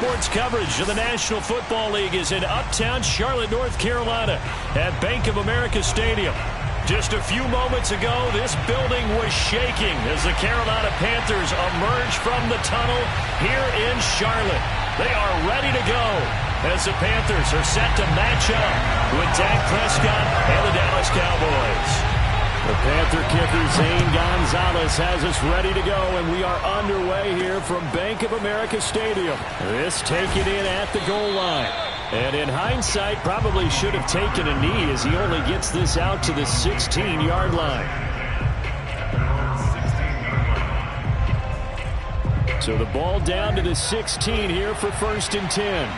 sports coverage of the National Football League is in uptown Charlotte, North Carolina at Bank of America Stadium. Just a few moments ago, this building was shaking as the Carolina Panthers emerge from the tunnel here in Charlotte. They are ready to go as the Panthers are set to match up with Dak Prescott and the Dallas Cowboys. The Panther kicker, Zane Gonzalez, has us ready to go, and we are underway here from Bank of America Stadium. This taken in at the goal line. And in hindsight, probably should have taken a knee as he only gets this out to the 16-yard line. So the ball down to the 16 here for 1st and 10.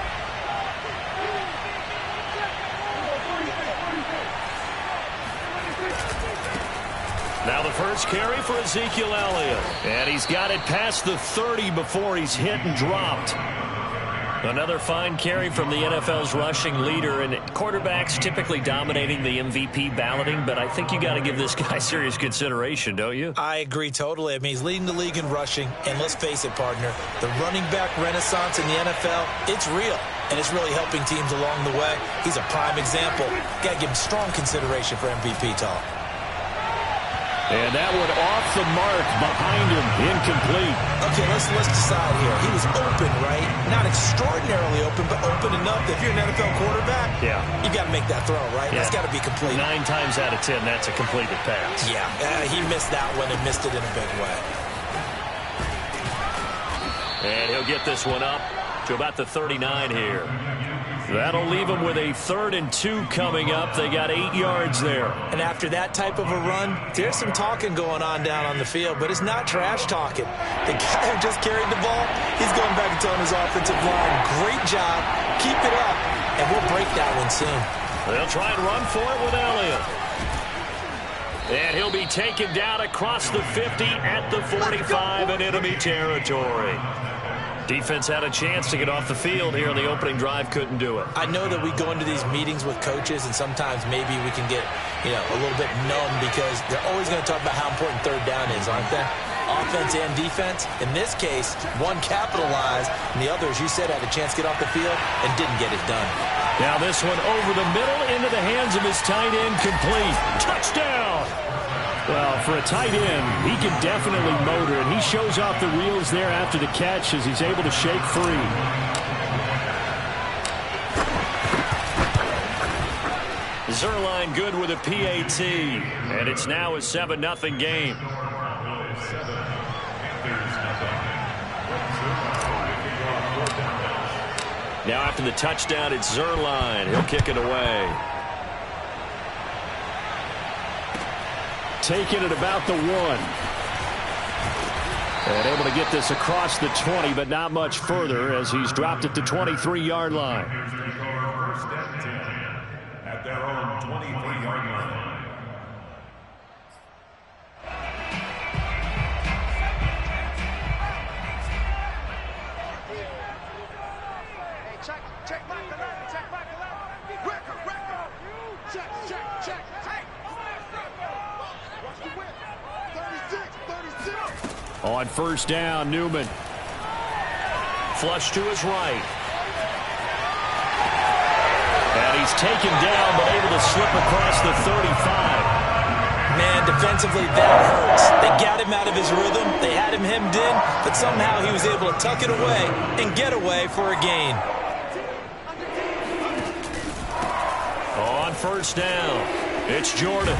Now the first carry for Ezekiel Elliott. And he's got it past the 30 before he's hit and dropped. Another fine carry from the NFL's rushing leader, and quarterbacks typically dominating the MVP balloting, but I think you got to give this guy serious consideration, don't you? I agree totally. I mean, he's leading the league in rushing, and let's face it, partner, the running back renaissance in the NFL, it's real, and it's really helping teams along the way. He's a prime example. Got to give him strong consideration for MVP talk. And that one off the mark behind him, incomplete. Okay, let's decide here. He was open, right? Not extraordinarily open, but open enough that if you're an NFL quarterback, you got to make that throw, right? That's got to be complete. 9 times out of 10, that's a completed pass. Yeah, he missed that one and missed it in a big way. And he'll get this one up to about the 39 here. That'll leave them with a 3rd and 2 coming up. They got 8 yards there. And after that type of a run, there's some talking going on down on the field, but it's not trash talking. The guy who just carried the ball, he's going back and telling his offensive line, great job, keep it up, and we'll break that one soon. They'll try and run for it with Elliott. And he'll be taken down across the 50 at the 45 in enemy territory. Defense had a chance to get off the field here in the opening drive, couldn't do it. I know that we go into these meetings with coaches, and sometimes maybe we can get, a little bit numb because they're always going to talk about how important 3rd down is, aren't they? Offense and defense. In this case, one capitalized, and the other, as you said, had a chance to get off the field and didn't get it done. Now this one over the middle into the hands of his tight end, complete. Touchdown! Well, for a tight end, he can definitely motor, and he shows off the wheels there after the catch as he's able to shake free. Zerline good with a PAT, and it's now a 7-0 game. Now after the touchdown, it's Zerline. He'll kick it away. Taking it about the 1. And able to get this across the 20, but not much further as he's dropped at the 23-yard line. 1st and 10 at their own 23-yard line. Check back 11, check back 11. Record. Check. Hey. Watch the whip. 36. On 1st down, Newman. Flush to his right. And he's taken down, but able to slip across the 35. Man, defensively, that hurts. They got him out of his rhythm. They had him hemmed in, but somehow he was able to tuck it away and get away for a gain. On 1st down, it's Jordan.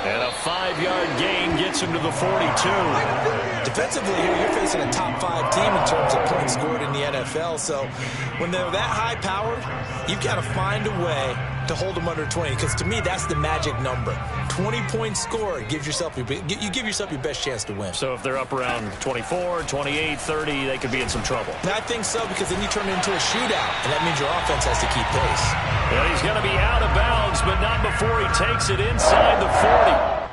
And a 5-yard gain gets him to the 42. Defensively here, you're facing a top 5 team in terms of points scored in the NFL. So when they're that high-powered, you've got to find a way to hold them under 20. Because to me, that's the magic number. 20 points scored you give yourself your best chance to win. So if they're up around 24, 28, 30, they could be in some trouble. And I think so, because then you turn it into a shootout, and that means your offense has to keep pace. Well, he's going to be out of bounds, but not before he takes it inside the 40.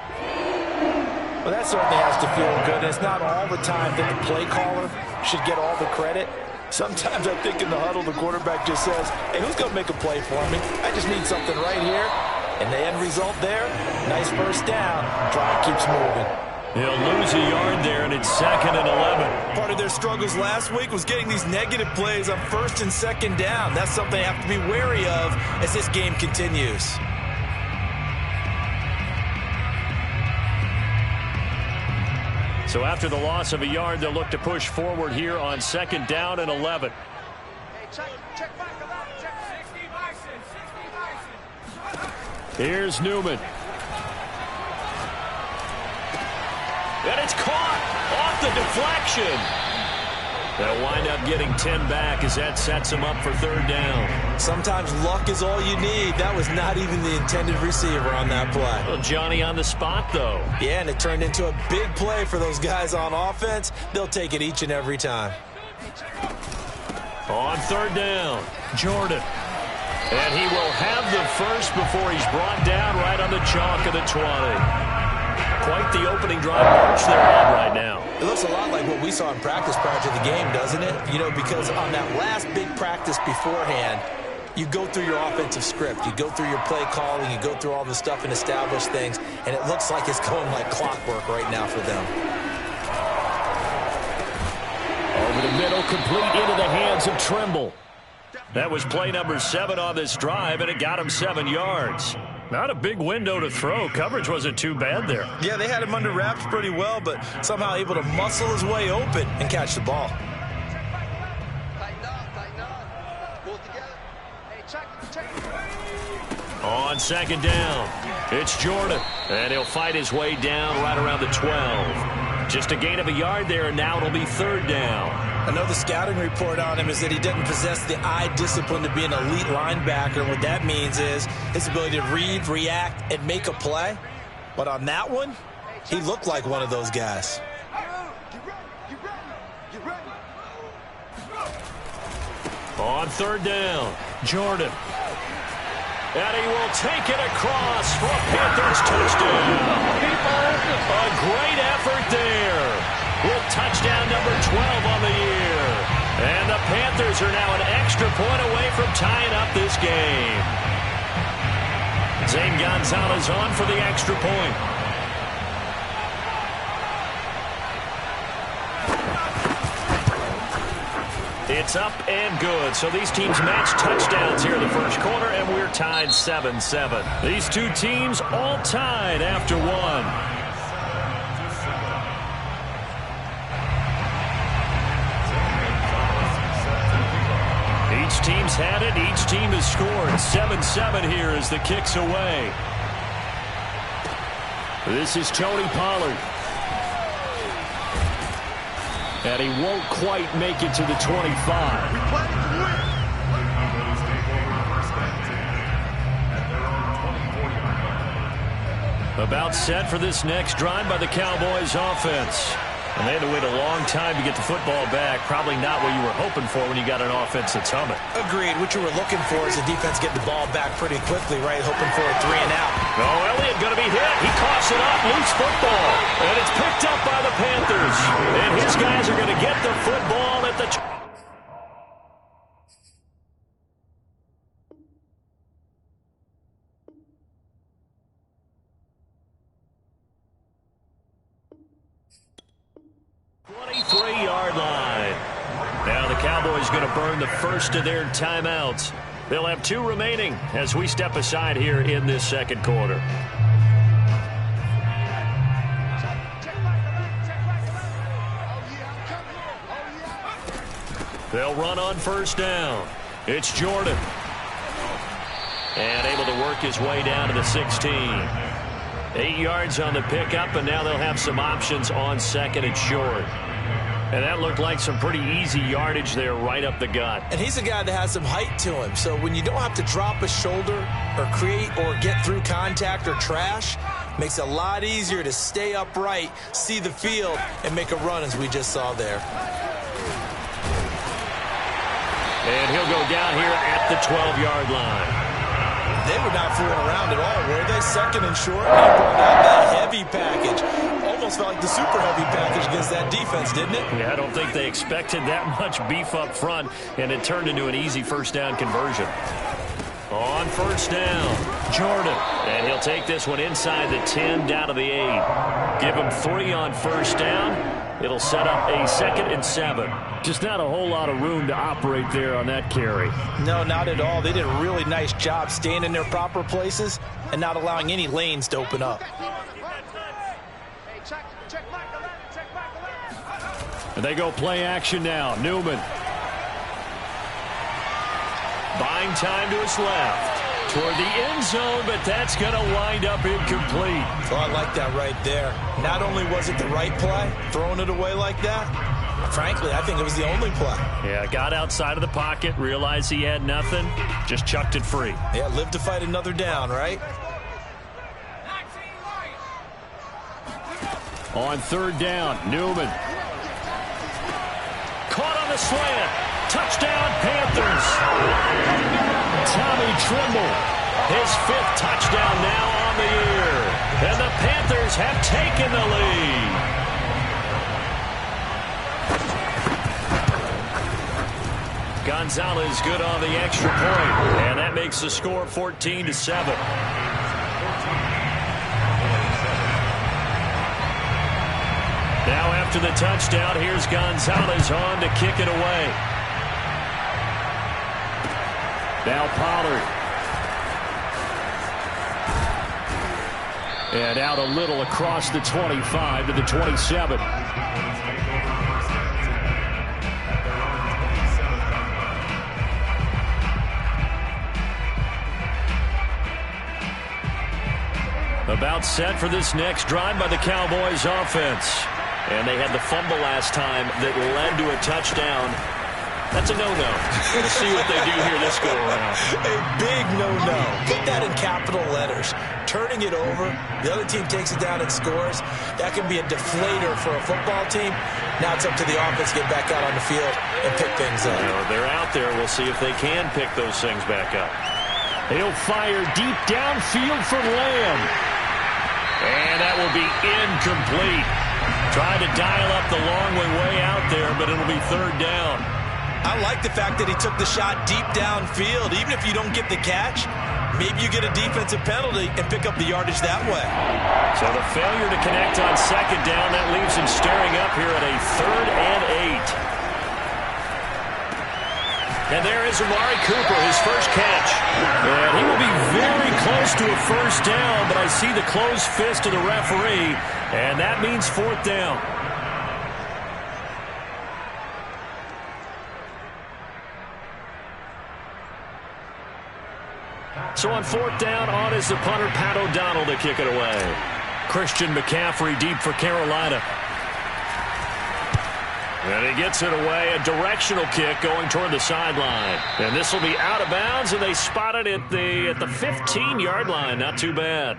Well, that certainly has to feel good. It's not all the time that the play caller should get all the credit. Sometimes I think in the huddle, the quarterback just says, hey, who's going to make a play for me? I just need something right here. And the end result there, nice 1st down. Drive keeps moving. He'll lose a yard there, and it's 2nd and 11. Part of their struggles last week was getting these negative plays on 1st and 2nd down. That's something they have to be wary of as this game continues. So after the loss of a yard, they'll look to push forward here on 2nd down and 11. Hey, check back a lot. Check 60 Here's Newman. And it's caught off the deflection. They'll wind up getting 10 back as that sets him up for 3rd down. Sometimes luck is all you need. That was not even the intended receiver on that play. Well, Johnny on the spot, though. Yeah, and it turned into a big play for those guys on offense. They'll take it each and every time. On 3rd down, Jordan. And he will have the first before he's brought down right on the chalk of the 20. Quite the opening drive march they're on right now. It looks a lot like what we saw in practice prior to the game, doesn't it? You know, because on that last big practice beforehand, you go through your offensive script. You go through your play calling. You go through all the stuff and establish things. And it looks like it's going like clockwork right now for them. Over the middle, complete into the hands of Trimble. That was play number 7 on this drive, and it got him 7 yards. Not a big window to throw. Coverage wasn't too bad there. Yeah, they had him under wraps pretty well, but somehow able to muscle his way open and catch the ball. Tighten up. Pull together. Hey, check. On 2nd down, it's Jordan, and he'll fight his way down right around the 12. Just a gain of a yard there, and now it'll be 3rd down. I know the scouting report on him is that he doesn't possess the eye discipline to be an elite linebacker. What that means is his ability to read, react, and make a play. But on that one, he looked like one of those guys. On 3rd down, Jordan. And he will take it across for a Panthers touchdown. A great effort there. With touchdown number 12 on the year. And the Panthers are now an extra point away from tying up this game. Zane Gonzalez on for the extra point. It's up and good. So these teams match touchdowns here in the first quarter, and we're tied 7-7. These two teams all tied after one. Each team's had it. Each team has scored. 7-7 here as the kick's away. This is Tony Pollard. And he won't quite make it to the 25. About set for this next drive by the Cowboys offense. And they had to wait a long time to get the football back. Probably not what you were hoping for when you got an offense that's humming. Agreed. What you were looking for is the defense getting the ball back pretty quickly, right? Hoping for a 3 and out. Oh, Elliott going to be hit. He coughs it up. Loose football. And it's picked up by the Panthers. And his guys are going to get the football at the... Yard line. Now the Cowboys going to burn the first of their timeouts. They'll have 2 remaining as we step aside here in this second quarter. They'll run on 1st down. It's Jordan. And able to work his way down to the 16. 8 yards on the pickup, and now they'll have some options on 2nd and short. And that looked like some pretty easy yardage there right up the gut. And he's a guy that has some height to him. So when you don't have to drop a shoulder or create or get through contact or trash, makes it a lot easier to stay upright, see the field, and make a run as we just saw there. And he'll go down here at the 12-yard line. They were not fooling around at all, were they? 2nd and short, they brought out that heavy package. Almost felt like the super heavy package against that defense, didn't it? Yeah, I don't think they expected that much beef up front, and it turned into an easy 1st down conversion. On first down, Jordan. And he'll take this one inside the 10 down to the 8. Give him 3 on first down. It'll set up a 2nd and 7. Just not a whole lot of room to operate there on that carry. No, not at all. They did a really nice job staying in their proper places and not allowing any lanes to open up. And they go play action now. Newman. Buying time to his left. Toward the end zone, but that's going to wind up incomplete. Oh, I like that right there. Not only was it the right play, throwing it away like that, frankly, I think it was the only play. Yeah, got outside of the pocket, realized he had nothing, just chucked it free. Yeah, live to fight another down, right? On third down, Newman. Caught on the slant. Touchdown, Panthers. Tommy Trimble, his 5th touchdown now on the year. And the Panthers have taken the lead. Gonzalez good on the extra point. And that makes the score 14-7. Now after the touchdown, here's Gonzalez on to kick it away. Now Pollard. And out a little across the 25 to the 27. About set for this next drive by the Cowboys offense. And they had the fumble last time that led to a touchdown. That's a no-no. We'll see what they do here this go-around. A big no-no. Put that in capital letters. Turning it over, the other team takes it down and scores. That can be a deflator for a football team. Now it's up to the offense to get back out on the field and pick things up. They're out there. We'll see if they can pick those things back up. He'll fire deep downfield for Lamb. And that will be incomplete. Tried to dial up the long way out there, but it'll be third down. I like the fact that he took the shot deep downfield. Even if you don't get the catch, maybe you get a defensive penalty and pick up the yardage that way. So the failure to connect on second down, that leaves him staring up here at a 3rd and 8. And there is Amari Cooper, his first catch. And he will be very close to a first down, but I see the closed fist of the referee, and that means 4th down. So on 4th down, on is the punter, Pat O'Donnell, to kick it away. Christian McCaffrey deep for Carolina. And he gets it away, a directional kick going toward the sideline. And this will be out of bounds, and they spot it at the 15-yard line. Not too bad.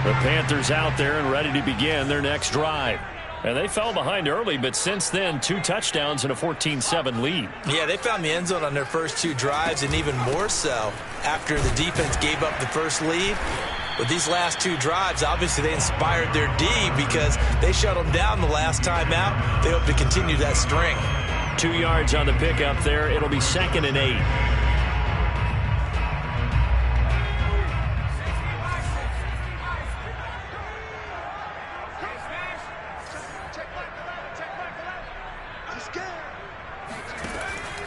The Panthers out there and ready to begin their next drive. And they fell behind early, but since then, 2 touchdowns and a 14-7 lead. Yeah, they found the end zone on their first 2 drives, and even more so after the defense gave up the first lead. With these last 2 drives, obviously they inspired their D because they shut them down the last time out. They hope to continue that string. 2 yards on the pickup there. It'll be 2nd and 8.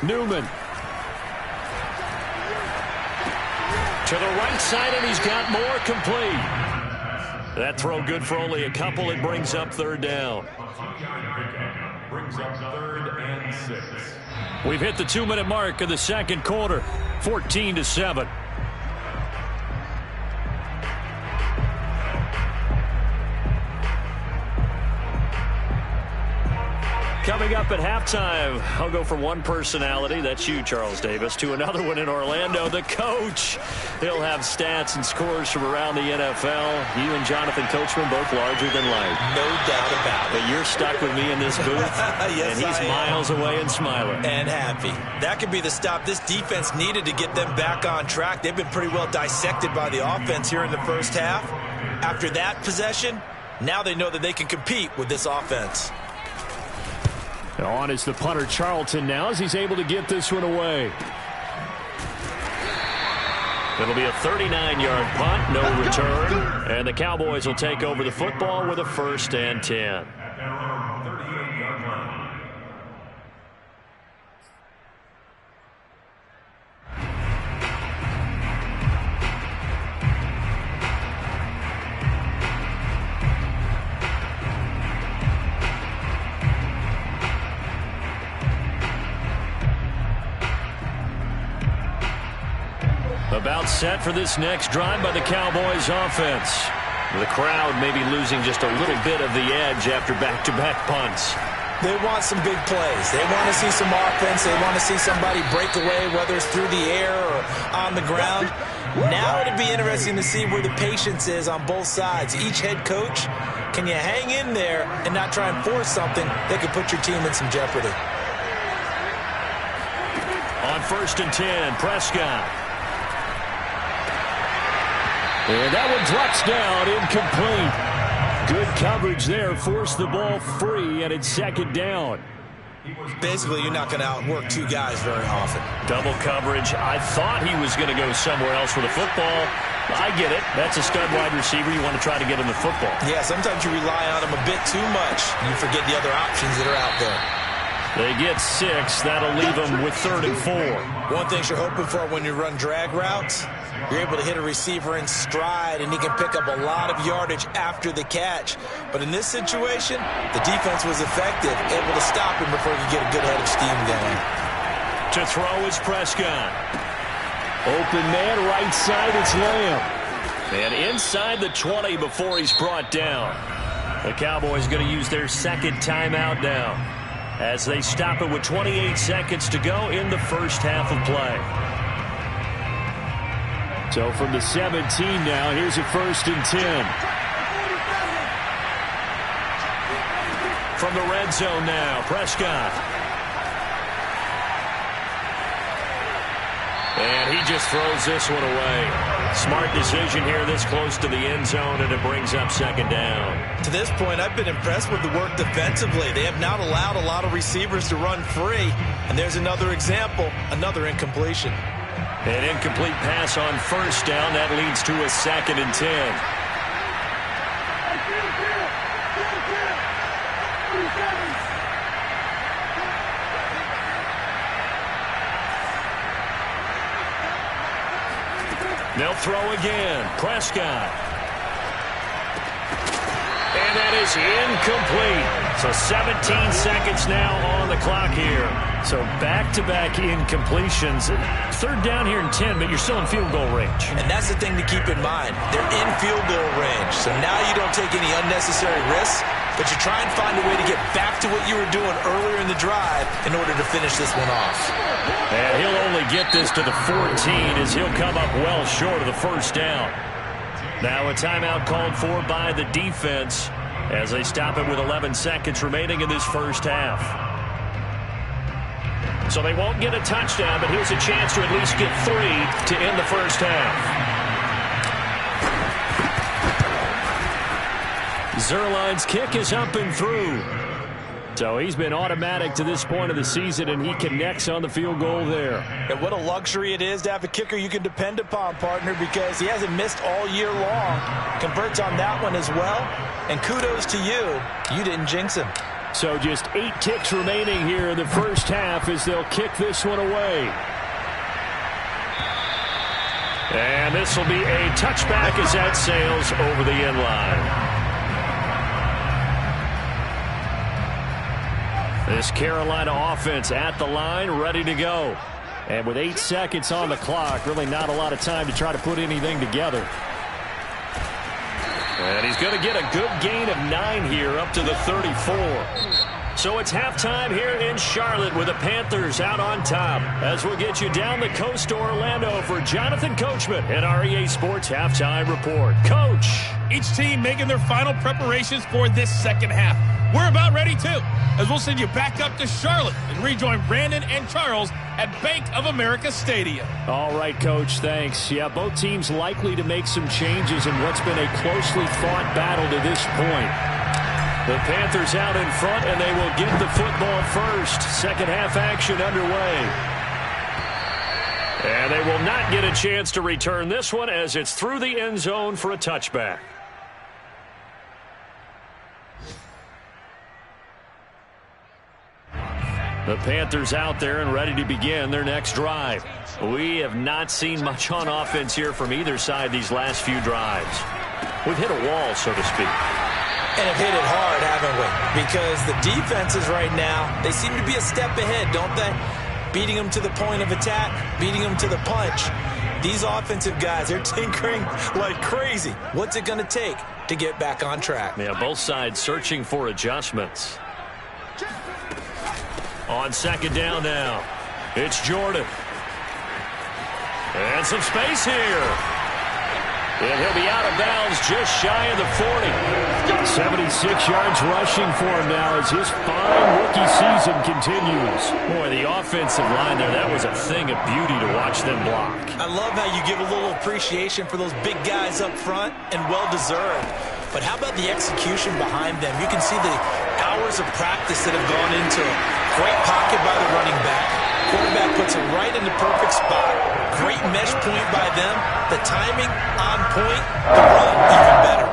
Newman. To the right side, and he's got more complete. That throw good for only a couple. It brings up 3rd down. Brings up 3rd and 6. We've hit the 2-minute mark of the second quarter. 14-7. Coming up at halftime, I'll go from one personality, that's you, Charles Davis, to another one in Orlando, the coach. He'll have stats and scores from around the NFL. You and Jonathan Coachman both larger than life. No doubt about it. But you're stuck with me in this booth, yes, and he's miles away and smiling. And happy. That could be the stop this defense needed to get them back on track. They've been pretty well dissected by the offense here in the first half. After that possession, now they know that they can compete with this offense. On is the punter, Charlton, now as he's able to get this one away. It'll be a 39-yard punt, no return. And the Cowboys will take over the football with a 1st and 10. About set for this next drive by the Cowboys offense. The crowd may be losing just a little bit of the edge after back-to-back punts. They want some big plays. They want to see some offense. They want to see somebody break away, whether it's through the air or on the ground. Now it'd be interesting to see where the patience is on both sides. Each head coach, can you hang in there and not try and force something that could put your team in some jeopardy? On 1st and 10, Prescott. And that one drops down, incomplete. Good coverage there, forced the ball free, and it's 2nd down. Basically, you're not going to outwork two guys very often. Double coverage. I thought he was going to go somewhere else with the football. I get it. That's a stud wide receiver. You want to try to get him the football. Yeah, sometimes you rely on him a bit too much. You forget the other options that are out there. They get 6. That'll leave them with 3rd and 4. One thing you're hoping for when you run drag routes, you're able to hit a receiver in stride, and he can pick up a lot of yardage after the catch. But in this situation, the defense was effective, able to stop him before he could get a good head of steam going. To throw is Prescott. Open man, right side, it's Lamb. And inside the 20 before he's brought down. The Cowboys going to use their 2nd timeout now, as they stop it with 28 seconds to go in the first half of play. So from the 17 now, here's a 1st and 10. From the red zone now, Prescott. And he just throws this one away. Smart decision here this close to the end zone, and it brings up 2nd down. To this point, I've been impressed with the work defensively. They have not allowed a lot of receivers to run free. And there's another example, another incompletion. An incomplete pass on 1st down. That leads to a 2nd and 10. They'll throw again. Prescott. And that is incomplete. So 17 seconds now on the clock here. So back-to-back incompletions. 3rd down here and 10, but you're still in field goal range. And that's the thing to keep in mind. They're in field goal range. So now you don't take any unnecessary risks, but you try and find a way to get back to what you were doing earlier in the drive in order to finish this one off. And he'll only get this to the 14 as he'll come up well short of the 1st down. Now a timeout called for by the defense as they stop it with 11 seconds remaining in this first half. So they won't get a touchdown, but here's a chance to at least get 3 to end the first half. Zerline's kick is up and through. So he's been automatic to this point of the season, and he connects on the field goal there. And what a luxury it is to have a kicker you can depend upon, partner, because he hasn't missed all year long. Converts on that one as well. And kudos to you. You didn't jinx him. So just 8 ticks remaining here in the first half as they'll kick this one away. And this will be a touchback as that sails over the end line. This Carolina offense at the line, ready to go. And with 8 seconds on the clock, really not a lot of time to try to put anything together. And he's going to get a good gain of 9 here up to the 34. So So it's halftime here in Charlotte with the Panthers out on top. As we'll get you down the coast to Orlando for Jonathan Coachman and our EA Sports Halftime Report. Coach. Each team making their final preparations for this second half. We're about ready, too, as we'll send you back up to Charlotte and rejoin Brandon and Charles at Bank of America Stadium. All right, Coach, thanks. Yeah, both teams likely to make some changes in what's been a closely fought battle to this point. The Panthers out in front, and they will get the football first. Second half action underway. And they will not get a chance to return this one as it's through the end zone for a touchback. The Panthers out there and ready to begin their next drive. We have not seen much on offense here from either side these last few drives. We've hit a wall, so to speak. And have hit it hard, haven't we? Because the defenses right now, they seem to be a step ahead, don't they? Beating them to the point of attack, beating them to the punch. These offensive guys, they're tinkering like crazy. What's it going to take to get back on track? Yeah, both sides searching for adjustments. On second down now, it's Jordan. And some space here. And he'll be out of bounds just shy of the 40. 76 yards rushing for him now as his fine rookie season continues. Boy, the offensive line there, that was a thing of beauty to watch them block. I love how you give a little appreciation for those big guys up front, and well-deserved. But how about the execution behind them? You can see the hours of practice that have gone into it. Great pocket by the running back. Quarterback puts it right in the perfect spot. Great mesh point by them. The timing on point. The run even better.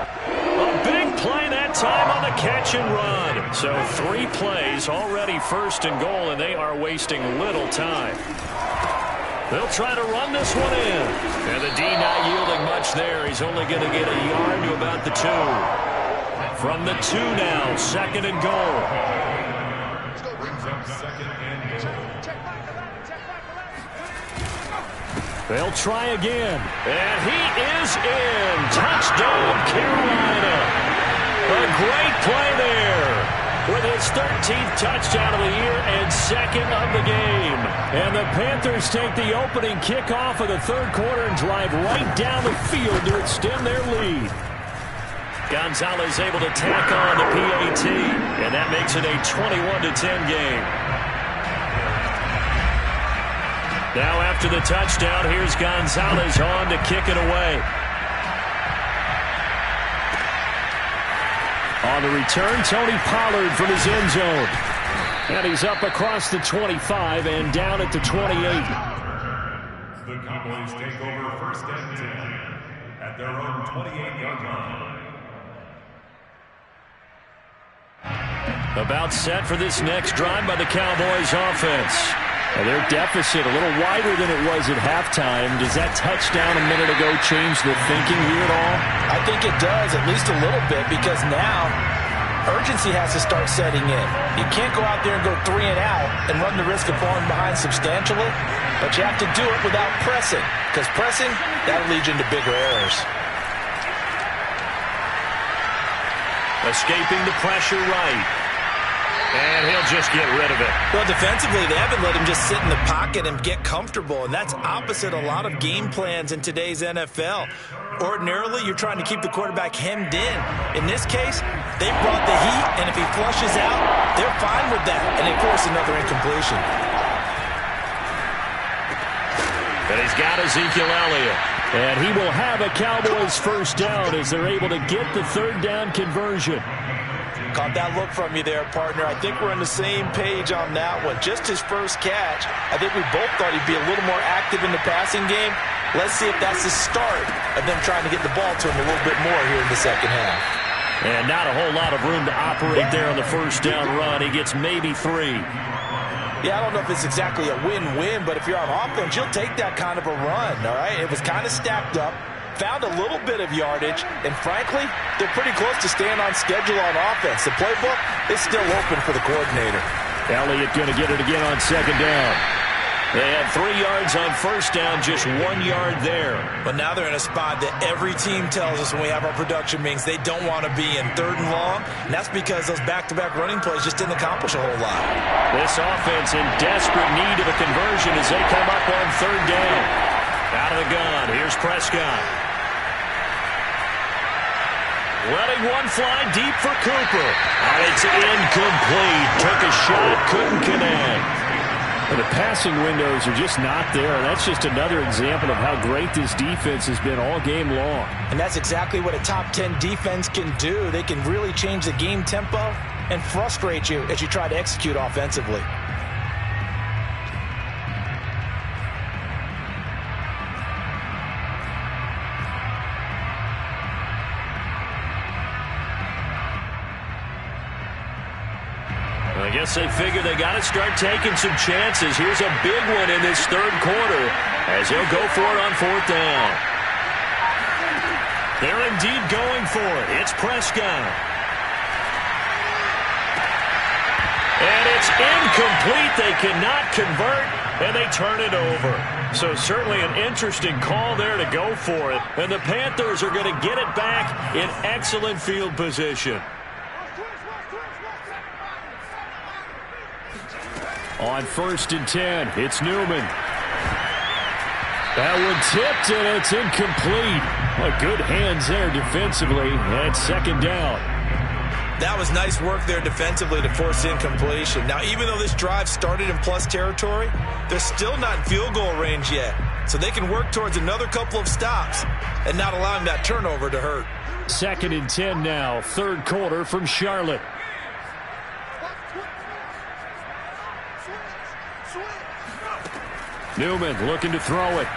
A big play that time on the catch and run. So 3 plays already first and goal, and they are wasting little time. They'll try to run this one in. And the D not yielding much there. He's only going to get a yard to about the 2. From the 2 now, second and goal. They'll try again. And he is in. Touchdown, Carolina. A great play there. With his 13th touchdown of the year and second of the game. And the Panthers take the opening kickoff of the third quarter and drive right down the field to extend their lead. Gonzalez able to tack on the PAT. And that makes it a 21-10 game. Now after the touchdown, here's Gonzalez on to kick it away. On the return, Tony Pollard from his end zone. And he's up across the 25 and down at the 28. The Cowboys take over first and 10 at their own 28-yard line. About set for this next drive by the Cowboys offense. And their deficit a little wider than it was at halftime. Does that touchdown a minute ago change the thinking here at all? I think it does, at least a little bit, because now urgency has to start setting in. You can't go out there and go 3 and out and run the risk of falling behind substantially, but you have to do it without pressing, because pressing, that'll lead you into bigger errors. Escaping the pressure right. And he'll just get rid of it. Well, defensively, they haven't let him just sit in the pocket and get comfortable, and that's opposite a lot of game plans in today's NFL. Ordinarily, you're trying to keep the quarterback hemmed in. In this case, they brought the heat, and if he flushes out, they're fine with that, and they force another incompletion. And he's got Ezekiel Elliott. And he will have a Cowboys first down as they're able to get the third down conversion. Caught that look from you there, partner. I think we're on the same page on that one. Just his first catch. I think we both thought he'd be a little more active in the passing game. Let's see if that's the start of them trying to get the ball to him a little bit more here in the second half. And not a whole lot of room to operate there on the first down run. He gets maybe 3. Yeah, I don't know if it's exactly a win-win, but if you're on offense, you'll take that kind of a run, all right? It was kind of stacked up. Found a little bit of yardage, and frankly, they're pretty close to staying on schedule on offense. The playbook is still open for the coordinator. Elliott going to get it again on second down. They had 3 yards on first down, just 1 yard there. But now they're in a spot that every team tells us when we have our production meetings they don't want to be in, 3rd and long. And that's because those back-to-back running plays just didn't accomplish a whole lot. This offense in desperate need of a conversion as they come up on 3rd down. Out of the gun, here's Prescott. Letting one fly deep for Cooper. And it's incomplete. Took a shot, couldn't connect. The passing windows are just not there. That's just another example of how great this defense has been all game long. And that's exactly what a top 10 defense can do. They can really change the game tempo and frustrate you as you try to execute offensively. I guess they figure they got to start taking some chances. Here's a big one in this 3rd quarter as they'll go for it on 4th down. They're indeed going for it. It's Prescott. And it's incomplete. They cannot convert, and they turn it over. So certainly an interesting call there to go for it. And the Panthers are going to get it back in excellent field position. On 1st and 10, it's Newman. That one tipped, and it's incomplete. Well, good hands there defensively, and it's 2nd down. That was nice work there defensively to force incompletion. Now, even though this drive started in plus territory, they're still not in field goal range yet. So they can work towards another couple of stops and not allowing that turnover to hurt. 2nd and 10 now, 3rd quarter from Charlotte. Newman looking to throw it.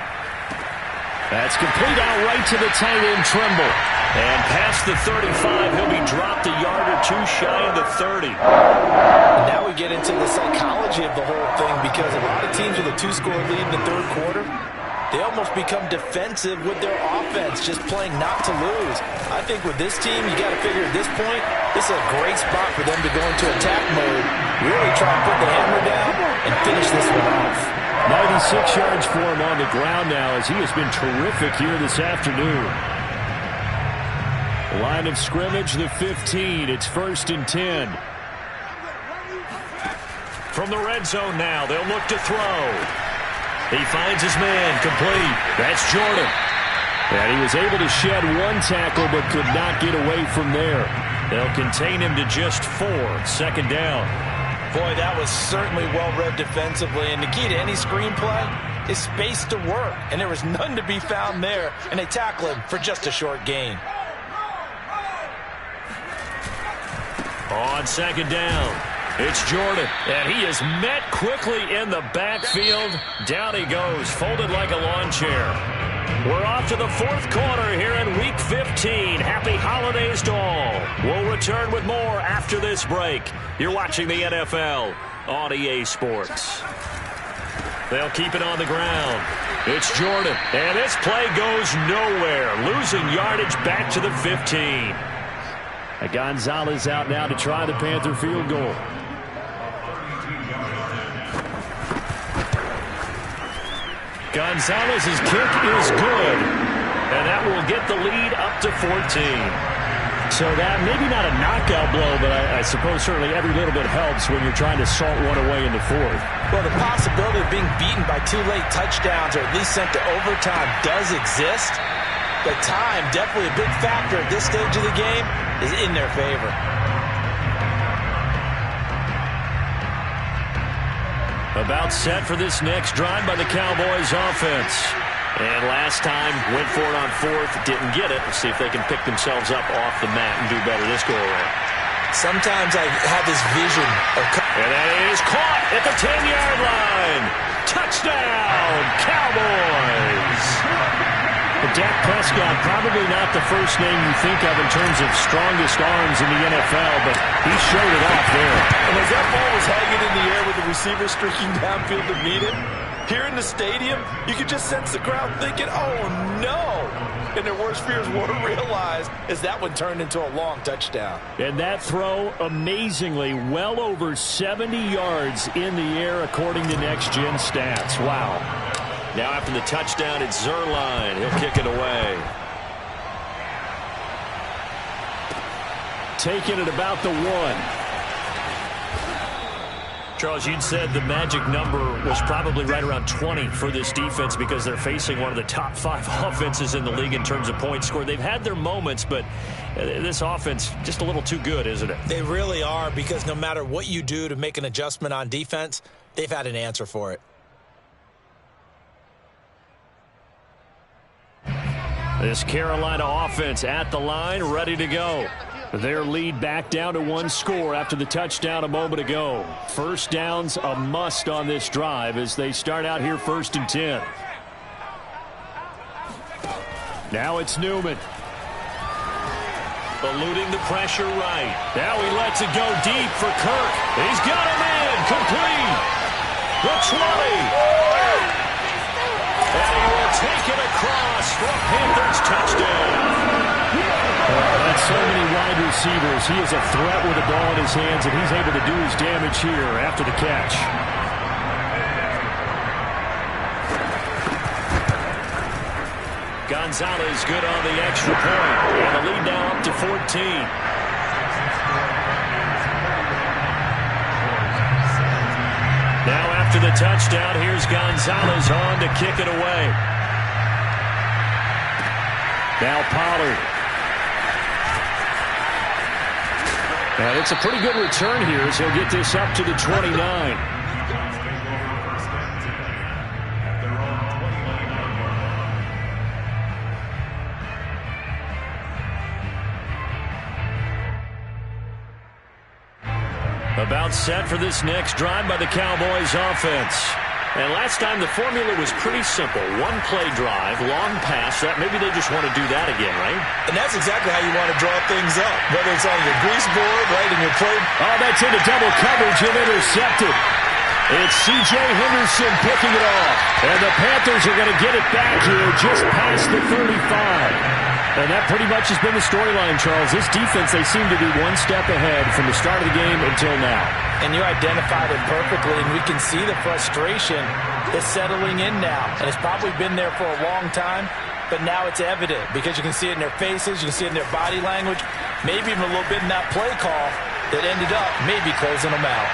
That's complete out right to the tight end, Trimble. And past the 35, he'll be dropped a yard or 2 shy of the 30. And now we get into the psychology of the whole thing because a lot of teams with a 2-score lead in the 3rd quarter, they almost become defensive with their offense, just playing not to lose. I think with this team, you got to figure at this point, this is a great spot for them to go into attack mode, really try and put the hammer down and finish this one off. 96 yards for him on the ground now as he has been terrific here this afternoon. Line of scrimmage, the 15. It's 1st and 10. From the red zone now, they'll look to throw. He finds his man, complete. That's Jordan. And he was able to shed 1 tackle but could not get away from there. They'll contain him to just 4. 2nd down. Boy, that was certainly well-read defensively, and the key to any screenplay is space to work, and there was none to be found there, and they tackle him for just a short gain. On 2nd down, it's Jordan, and he is met quickly in the backfield. Down he goes, folded like a lawn chair. We're off to the 4th quarter here in Week 15. Happy holidays to all. We'll return with more after this break. You're watching the NFL on EA Sports. They'll keep it on the ground. It's Jordan, and this play goes nowhere. Losing yardage back to the 15. Gonzalez out now to try the Panther field goal. Gonzalez's kick is good, and that will get the lead up to 14. So that maybe not a knockout blow, but I suppose certainly every little bit helps when you're trying to salt one away in the 4th. Well, the possibility of being beaten by 2 late touchdowns or at least sent to overtime does exist, but time, definitely a big factor at this stage of the game, is in their favor. About set for this next drive by the Cowboys offense. And last time, went for it on 4th, didn't get it. Let's see if they can pick themselves up off the mat and do better this go-around. Sometimes I have this vision of... And that is caught at the 10-yard line. Touchdown, Cowboys! Dak Prescott, probably not the first name you think of in terms of strongest arms in the NFL, but he showed it off there. And as that ball was hanging in the air with the receiver streaking downfield to meet it, here in the stadium, you could just sense the crowd thinking, oh no! and their worst fears were realized as that one turned into a long touchdown. And that throw, amazingly, well over 70 yards in the air, according to Next Gen Stats. Wow. Now after the touchdown, it's Zuerlein. He'll kick it away. Taking it about the 1. Charles, you'd said the magic number was probably right around 20 for this defense because they're facing one of the top 5 offenses in the league in terms of points scored. They've had their moments, but this offense just a little too good, isn't it? They really are, because no matter what you do to make an adjustment on defense, they've had an answer for it. This Carolina offense at the line, ready to go. Their lead back down to 1 score after the touchdown a moment ago. First down's a must on this drive as they start out here 1st and 10. Now it's Newman. Eluding the pressure right. Now he lets it go deep for Kirk. He's got him in. Complete. The 20. And he will take it across for a Panthers touchdown. That's so many wide receivers. He is a threat with the ball in his hands, and he's able to do his damage here after the catch. Gonzalez good on the extra point. And the lead now up to 14. Now after the touchdown, here's Gonzalez on to kick it away. Now Pollard. And it's a pretty good return here as he'll get this up to the 29. About set for this next drive by the Cowboys offense. And last time the formula was pretty simple. 1 play drive, long pass. Maybe they just want to do that again, right? And that's exactly how you want to draw things up. Whether it's on your grease board, right, in your play. Oh, that's into double coverage and intercepted. It's C.J. Henderson picking it off. And the Panthers are going to get it back here just past the 35. And that pretty much has been the storyline, Charles. This defense, they seem to be 1 step ahead from the start of the game until now. And you identified it perfectly, and we can see the frustration is settling in now. And it's probably been there for a long time, but now it's evident because you can see it in their faces, you can see it in their body language, maybe even a little bit in that play call that ended up maybe closing them out.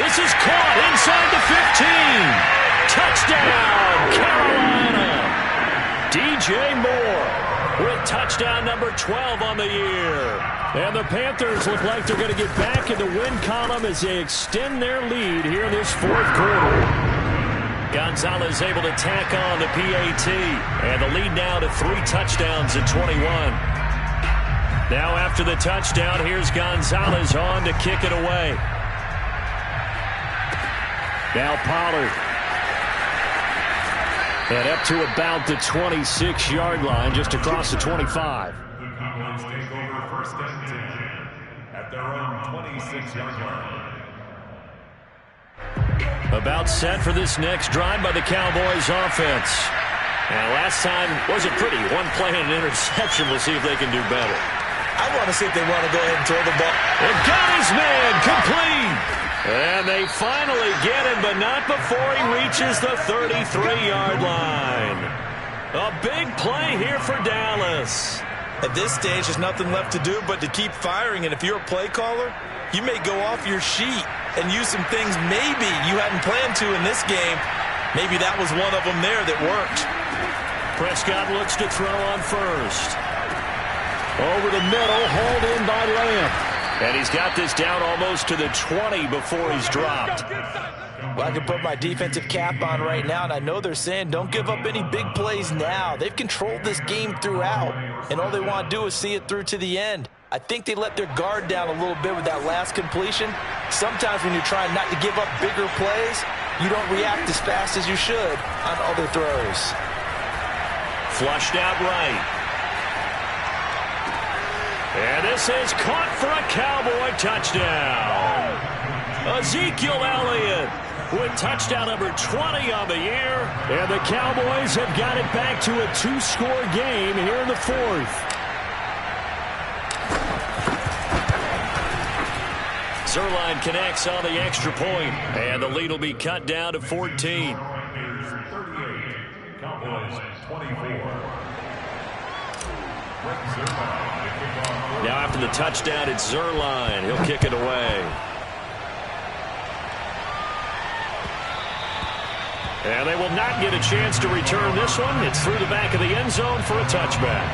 This is caught inside the 15. Touchdown, Carolina. DJ Moore with touchdown number 12 on the year. And the Panthers look like they're going to get back in the win column as they extend their lead here in this 4th quarter. Gonzalez able to tack on the PAT. And the lead now to 3 touchdowns at 21. Now after the touchdown, here's Gonzalez on to kick it away. Now Pollard. And up to about the 26-yard line, just across the 25. The Cowboys take over 1st and 10 at their own 26-yard line. About set for this next drive by the Cowboys offense. And last time wasn't pretty. 1 play and an interception. We'll see if they can do better. I want to see if they want to go ahead and throw the ball. It got his man complete. And they finally get him, but not before he reaches the 33-yard line. A big play here for Dallas. At this stage, there's nothing left to do but to keep firing. And if you're a play caller, you may go off your sheet and use some things maybe you hadn't planned to in this game. Maybe that was one of them there that worked. Prescott looks to throw on first. Over the middle, hauled in by Lamb. And he's got this down almost to the 20 before he's dropped. Well, I can put my defensive cap on right now, and I know they're saying don't give up any big plays now. They've controlled this game throughout, and all they want to do is see it through to the end. I think they let their guard down a little bit with that last completion. Sometimes when you're trying not to give up bigger plays, you don't react as fast as you should on other throws. Flushed out right. And this is caught for a Cowboy touchdown. Ezekiel Elliott with touchdown number 20 on the year. And the Cowboys have got it back to a 2-score game here in the fourth. Zuerlein connects on the extra point, and the lead will be cut down to 14. Cowboys 24. Now after the touchdown, it's Zuerlein. He'll kick it away. And they will not get a chance to return this one. It's through the back of the end zone for a touchback.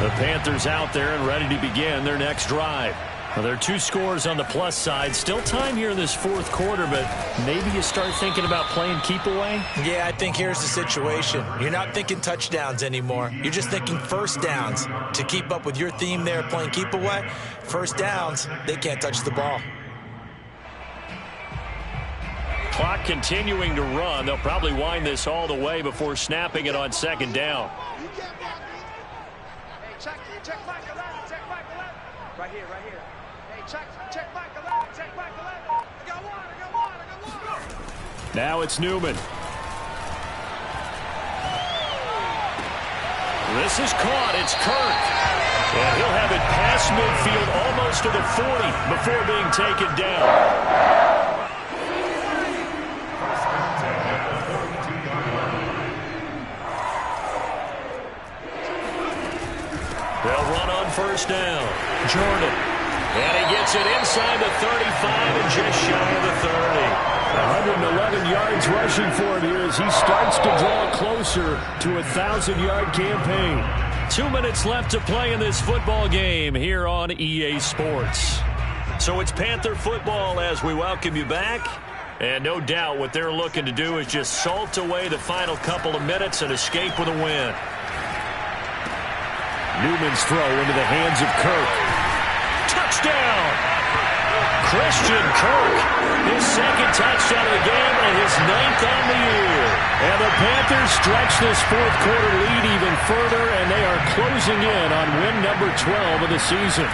The Panthers out there and ready to begin their next drive. Well, there are 2 scores on the plus side. Still time here in this fourth quarter, but maybe you start thinking about playing keep away? Yeah, I think here's the situation. You're not thinking touchdowns anymore. You're just thinking first downs. To keep up with your theme there, playing keep away, first downs, they can't touch the ball. Clock continuing to run. They'll probably wind this all the way before snapping it on second down. Hey, check back 11, check back 11. Right here. Hey, check back 11, check back 11. I got one. Now it's Newman. This is caught. It's Kirk. And he'll have it past midfield almost to the 40 before being taken down. They'll run on first down. Jordan. And he gets it inside the 35 and just shy of the 30. 111 yards rushing for him here as he starts to draw closer to a 1,000-yard campaign. 2 minutes left to play in this football game here on EA Sports. So it's Panther football as we welcome you back. And no doubt what they're looking to do is just salt away the final couple of minutes and escape with a win. Newman's throw into the hands of Kirk. Touchdown! Christian Kirk, his second touchdown of the game and his 9th on the year. And the Panthers stretch this fourth quarter lead even further, and they are closing in on win number 12 of the season.